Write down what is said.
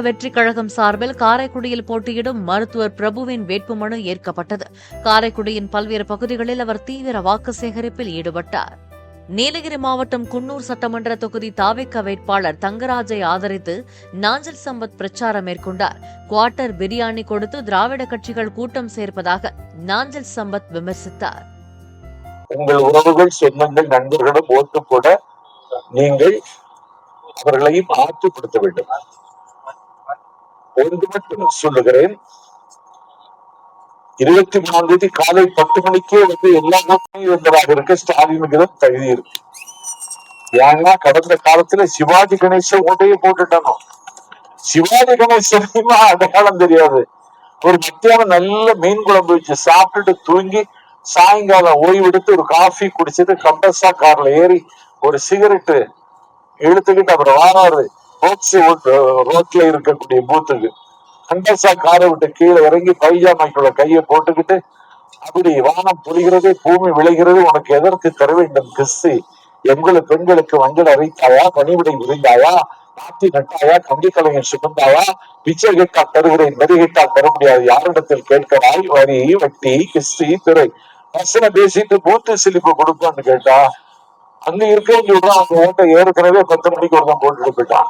தமிழக வெற்றிக் கழகம் சார்பில் காரைக்குடியில் போட்டியிடும் மருத்துவர் பிரபுவின் வேட்புமனு ஏற்கப்பட்டது. காரைக்குடியின் பல்வேறு பகுதிகளில் அவர் தீவிர வாக்கு சேகரிப்பில் ஈடுபட்டார். நீலகிரி மாவட்டம் குன்னூர் சட்டமன்ற தொகுதி தாவேக வேட்பாளர் தங்கராஜை ஆதரித்து நாஞ்சில் சம்பத் பிரச்சாரம் மேற்கொண்டார். குவார்ட்டர் பிரியாணி கொடுத்து திராவிட கட்சிகள் கூட்டம் சேர்ப்பதாக நாஞ்சில் சம்பத் விமர்சித்தார். உங்கள் உறவுகள், சொந்தங்கள், நண்பர்களும் ஓட்டு போட நீங்கள் அவர்களையும் ஆற்றுப்படுத்த வேண்டும். ஒன்று மட்டும் சொல்லுகிறேன், 23 காலை 10 மணிக்கே எல்லா கூட்டமும் இருந்ததாக இருக்க ஸ்டாலினுக்கு தான் தகுதி இருக்கு. ஏன்னா கடந்த காலத்துல சிவாஜி கணேசன் ஓட்டையே போட்டுட்டானோ. சிவாஜி கணேசன் அடையாளம் தெரியாது. ஒரு மத்தியானம் நல்ல மீன் குழம்பு வச்சு சாப்பிட்டுட்டு தூங்கி சாயங்காலம் ஓய்வெடுத்து ஒரு காஃபி குடிச்சிட்டு கம்பஸா கார்ல ஏறி ஒரு சிகரெட்டு இழுத்துக்கிட்டு அப்புறம் வாராரு ரோட்ல இருக்கக்கூடிய பூத்துக்கு. கண்டசா காரை விட்டு கீழே இறங்கி பைஜாமாக்குள்ள கையை போட்டுக்கிட்டு அப்படி வானம் பொழிகிறது, பூமி விளைகிறது, உனக்கு எதற்கு தர வேண்டும் கிறிஸ்து? எங்களை பெண்களுக்கு மஞ்சள் அரைத்தாயா, பணிவிடை விரிந்தாயா, நாட்டி நட்டாயா, கம்பி கலைஞர் சுமந்தாயா, பிச்சை கேட்டா தருகிறேன், வரி கேட்டா தர முடியாது, யாரிடத்தில் கேட்கிறாய், வரி வட்டி கிறிஸ்து திரை வசன பேசிட்டு பூத்து சிலிப்பு கொடுப்பான்னு கேட்டா அங்க இருக்கவங்க அவங்க ஓட்ட ஏற்கனவே 10 மணிக்கு ஒருதான் போட்டுட்டு போயிட்டான்.